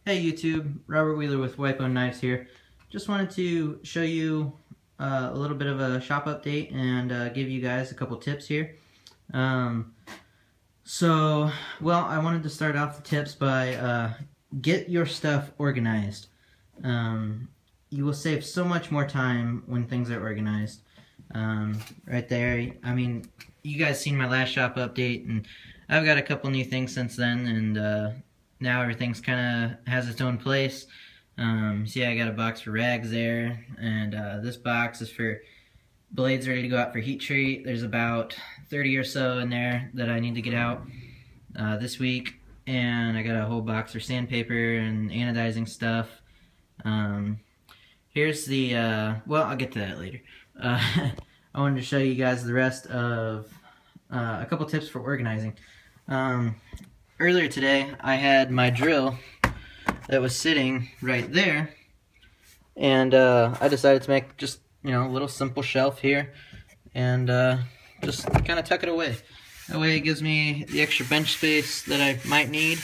Hey YouTube, Robert Wheeler with Wipe On Knives here. Just wanted to show you a little bit of a shop update and give you guys a couple tips here. I wanted to start off the tips by get your stuff organized. You will save so much more time when things are organized. Right there, I mean, you guys seen my last shop update, and I've got a couple new things since then, and now everything's kind of has its own place. See, I got a box for rags there, and this box is for blades ready to go out for heat treat. There's about 30 or so in there that I need to get out this week, and I got a whole box for sandpaper and anodizing stuff. Here's the, well, I'll get to that later. I wanted to show you guys the rest of a couple tips for organizing. Earlier today, I had my drill that was sitting right there, and I decided to make just, a little simple shelf here, and just kind of tuck it away. That way it gives me the extra bench space that I might need,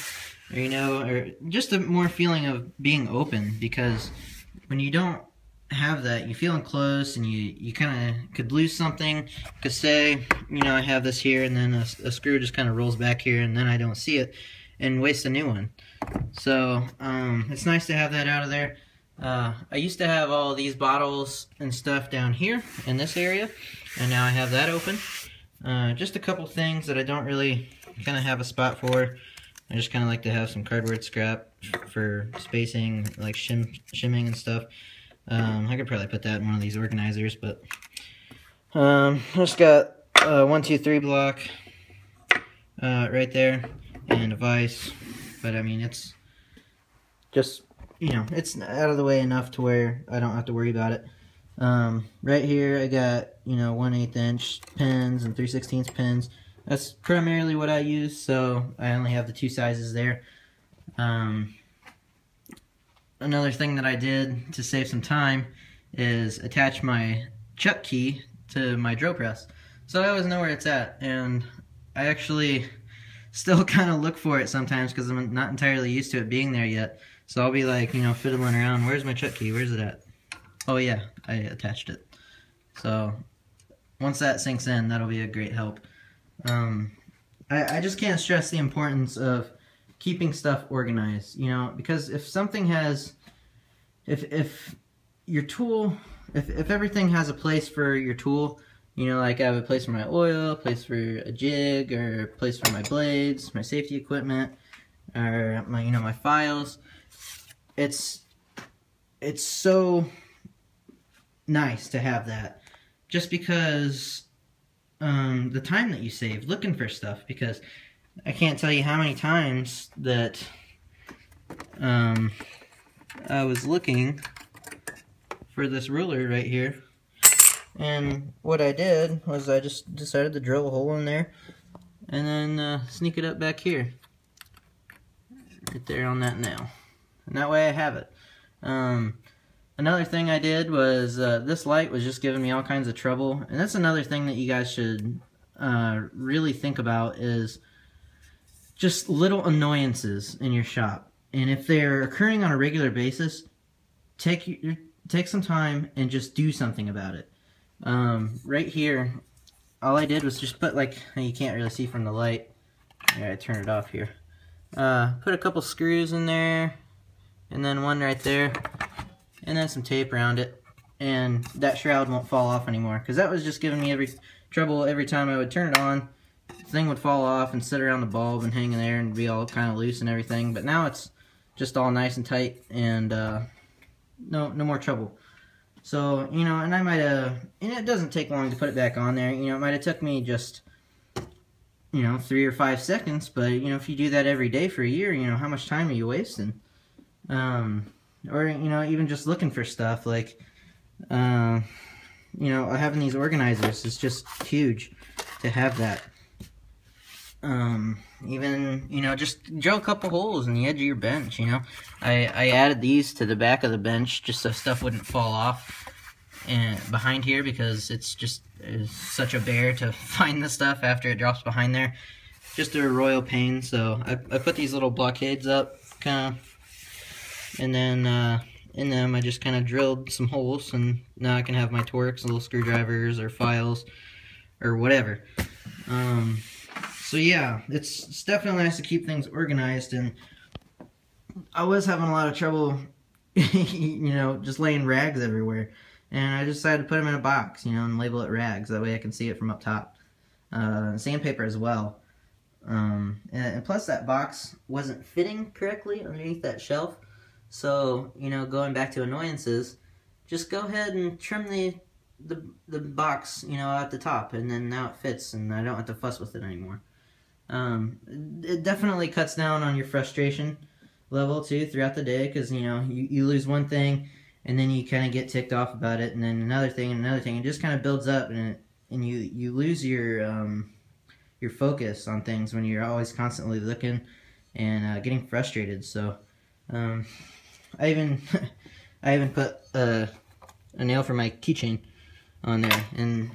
or just a more feeling of being open, because when you don't have that, you feel enclosed, and you kind of could lose something. Because say, I have this here, and then a screw just kind of rolls back here, and then I don't see it, and waste a new one. So it's nice to have that out of there. I used to have all these bottles and stuff down here in this area, and now I have that open. Just a couple things that I don't really kind of have a spot for. I just kind of like to have some cardboard scrap for spacing, like shimming and stuff. I could probably put that in one of these organizers, but I just got a 1, 2, 3 block right there, and a vise. But I mean, it's just, it's out of the way enough to where I don't have to worry about it. Right here I got, 1/8 inch pins and 3/16 pins. That's primarily what I use, so I only have the two sizes there. Another thing that I did to save some time is attach my chuck key to my drill press, so I always know where it's at, and I actually still kind of look for it sometimes because I'm not entirely used to it being there yet. So I'll be like, fiddling around, where's my chuck key, where's it at? Oh yeah, I attached it. So once that sinks in, that'll be a great help. I just can't stress the importance of keeping stuff organized, because if something has, if your tool, if everything has a place for your tool, like I have a place for my oil, a place for a jig, or a place for my blades, my safety equipment, or my, my files. It's so nice to have that, just because the time that you save looking for stuff, because I can't tell you how many times that I was looking for this ruler right here, and what I did was I just decided to drill a hole in there and then sneak it up back here, right there on that nail, and that way I have it. Another thing I did was this light was just giving me all kinds of trouble, and that's another thing that you guys should really think about, is just little annoyances in your shop. And if they're occurring on a regular basis, take some time and just do something about it. Right here, all I did was just put, like, you can't really see from the light. Yeah, I turn it off here. Put a couple screws in there, and then one right there, and then some tape around it, and that shroud won't fall off anymore, because that was just giving me trouble every time I would turn it on. The thing would fall off and sit around the bulb and hang in there and be all kind of loose and everything. But now it's just all nice and tight, and no more trouble. So, and I might have, and it doesn't take long to put it back on there. It might have took me just, 3 or 5 seconds, but, if you do that every day for a year, how much time are you wasting? Or, even just looking for stuff, like, having these organizers is just huge to have that. Even, just drill a couple holes in the edge of your bench, I added these to the back of the bench just so stuff wouldn't fall off and behind here, because it's such a bear to find the stuff after it drops behind there. Just a royal pain, so I put these little blockades up, kind of and then in them I just kind of drilled some holes, and now I can have my Torx, little screwdrivers or files or whatever. So yeah, it's definitely nice to keep things organized, and I was having a lot of trouble you know, just laying rags everywhere, and I decided to put them in a box, you know, and label it rags. That way I can see it from up top. Sandpaper as well. And plus that box wasn't fitting correctly underneath that shelf. So, you know, going back to annoyances, just go ahead and trim the box, you know, at the top, and then now it fits, and I don't have to fuss with it anymore. It definitely cuts down on your frustration level too throughout the day, because, you know, you lose one thing, and then you kind of get ticked off about it, and then another thing, and another thing. It just kind of builds up, and you lose your focus on things when you're always constantly looking and getting frustrated. So I even put a nail for my keychain on there, and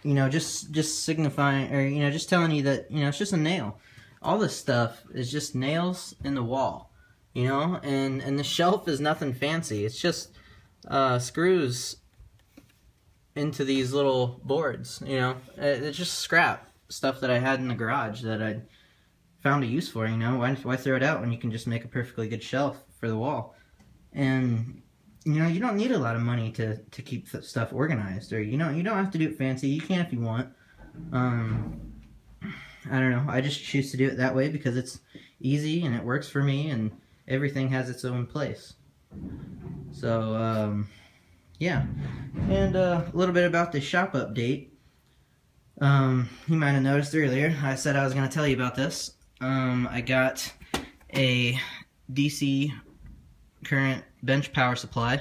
you know, just signifying, or you know, just telling you that, you know, it's just a nail. All this stuff is just nails in the wall, you know, and the shelf is nothing fancy. It's just screws into these little boards, you know. It's just scrap stuff that I had in the garage that I found a use for, you know. Why throw it out when you can just make a perfectly good shelf for the wall? And you know, you don't need a lot of money to keep stuff organized, or you know, you don't have to do it fancy. You can if you want. I don't know. I just choose to do it that way because it's easy and it works for me, and everything has its own place. So yeah, and a little bit about the shop update. You might have noticed earlier I said I was going to tell you about this. I got a DC current bench power supply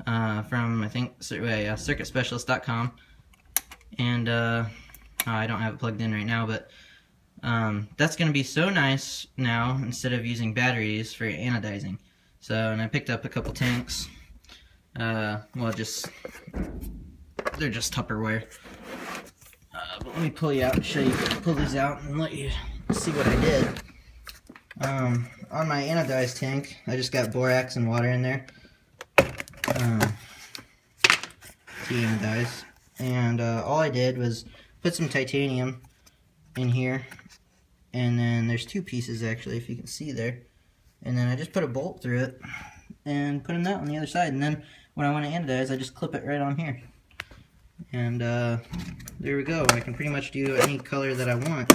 from, I think, circuitspecialist.com, and I don't have it plugged in right now, but that's going to be so nice now instead of using batteries for anodizing. So, and I picked up a couple tanks. Well, they're just Tupperware. But let me pull you out and show you, pull these out and let you see what I did. On my anodized tank, I just got borax and water in there. Deanodized. And all I did was put some titanium in here. And then there's two pieces actually, if you can see there. And then I just put a bolt through it and put them out on the other side. And then when I want to anodize, I just clip it right on here. And there we go. I can pretty much do any color that I want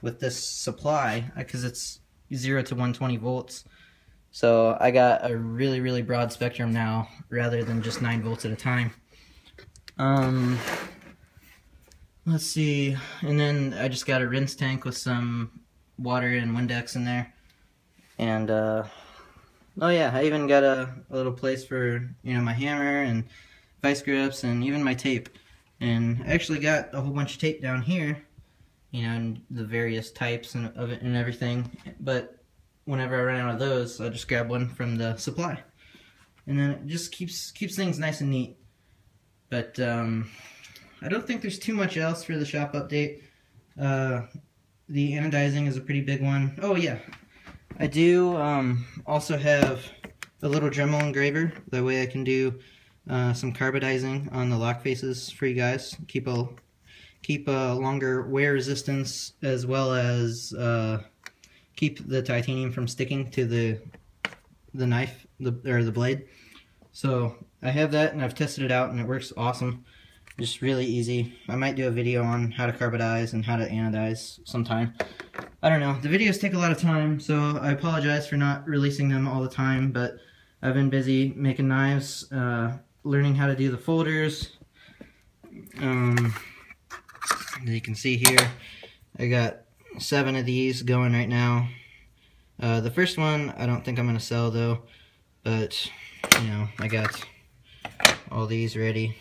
with this supply, because it's 0 to 120 volts. So I got a really, really broad spectrum now, rather than just 9 volts at a time. Let's see, and then I just got a rinse tank with some water and Windex in there. And oh yeah, I even got a little place for, you know, my hammer and vice grips and even my tape. And I actually got a whole bunch of tape down here, you know, and the various types of it and everything. But whenever I run out of those, I just grab one from the supply, and then it just keeps things nice and neat. But I don't think there's too much else for the shop update. The anodizing is a pretty big one. Oh yeah, I do also have a little Dremel engraver. That way I can do some carbidizing on the lock faces for you guys. Keep a longer wear resistance, as well as keep the titanium from sticking to the knife, or the blade. So I have that, and I've tested it out, and it works awesome. Just really easy. I might do a video on how to carbidize and how to anodize sometime. I don't know. The videos take a lot of time, so I apologize for not releasing them all the time, but I've been busy making knives, learning how to do the folders. As you can see here, I got 7 of these going right now. The first one I don't think I'm going to sell though, but you know, I got all these ready,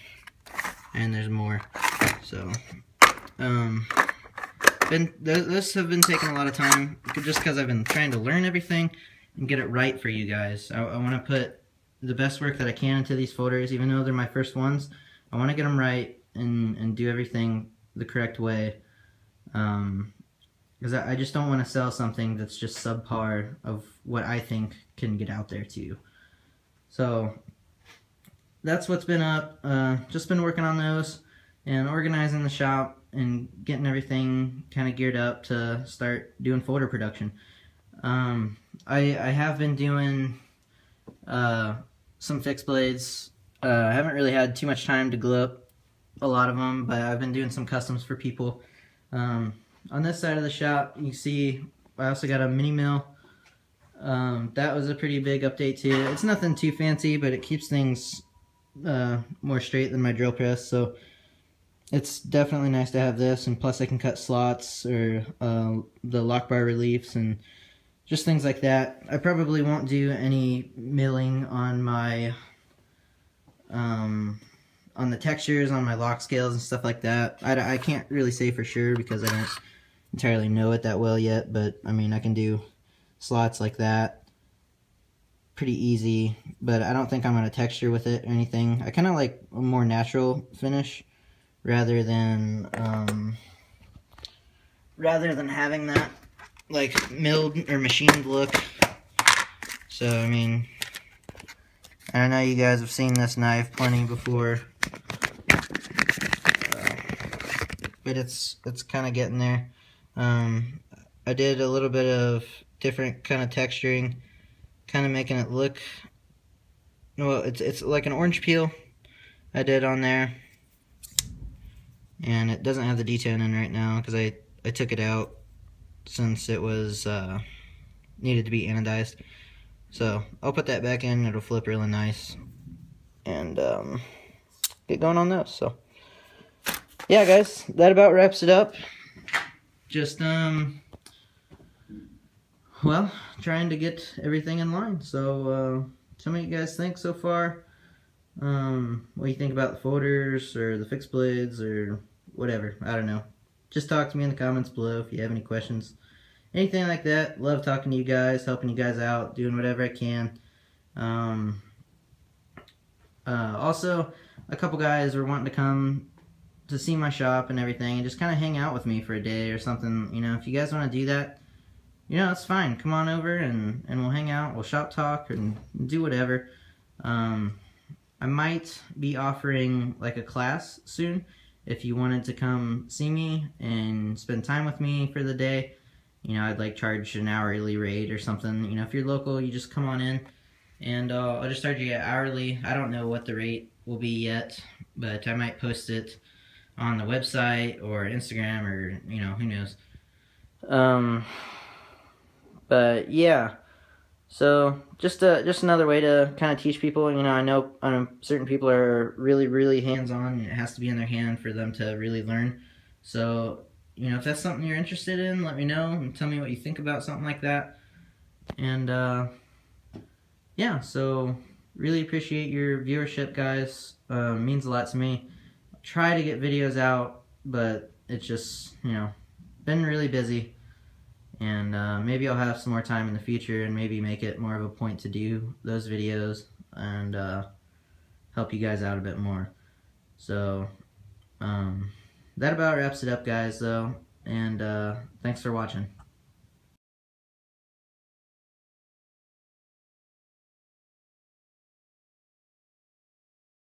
and there's more. So this have been taking a lot of time, just because I've been trying to learn everything and get it right for you guys. I want to put the best work that I can into these folders, even though they're my first ones. I want to get them right and do everything the correct way. because I just don't want to sell something that's just subpar of what I think can get out there to you. So that's what's been up. Just been working on those and organizing the shop and getting everything kind of geared up to start doing folder production. I have been doing some fixed blades. I haven't really had too much time to glue up a lot of them, but I've been doing some customs for people. On this side of the shop, you see I also got a mini mill. That was a pretty big update too. It's nothing too fancy, but it keeps things more straight than my drill press, so it's definitely nice to have this. And plus I can cut slots or the lock bar reliefs and just things like that. I probably won't do any milling on my on the textures on my lock scales and stuff like that. I can't really say for sure because I don't entirely know it that well yet, but I mean I can do slots like that pretty easy, but I don't think I'm going to texture with it or anything. I kind of like a more natural finish rather than having that like milled or machined look. So I mean, I know you guys have seen this knife plenty before, but it's kind of getting there. I did a little bit of different kind of texturing, kind of making it look, well, it's like an orange peel I did on there, and it doesn't have the detail in right now because I took it out since it was needed to be anodized. So I'll put that back in. It'll flip really nice and get going on those. So yeah, guys, that about wraps it up. Just well, trying to get everything in line. So tell me what you guys think so far. What do you think about the folders or the fixed blades or whatever? I don't know. Just talk to me in the comments below if you have any questions. Anything like that. Love talking to you guys, helping you guys out, doing whatever I can. Also, a couple guys were wanting to come to see my shop and everything and just kind of hang out with me for a day or something. You know, if you guys want to do that, you know, it's fine. Come on over and we'll hang out. We'll shop talk and do whatever. I might be offering like a class soon if you wanted to come see me and spend time with me for the day. You know, I'd like charge an hourly rate or something. You know, if you're local, you just come on in and I'll just charge you hourly. I don't know what the rate will be yet, but I might post it on the website or Instagram or, you know, who knows. But yeah, so just another way to kind of teach people. You know, I know certain people are really hands-on and it has to be in their hand for them to really learn. So, you know, if that's something you're interested in, let me know and tell me what you think about something like that. And yeah, so really appreciate your viewership, guys. Means a lot to me. Try to get videos out, but it's just, you know, been really busy. And maybe I'll have some more time in the future and maybe make it more of a point to do those videos and help you guys out a bit more. So that about wraps it up, guys, though, and thanks for watching.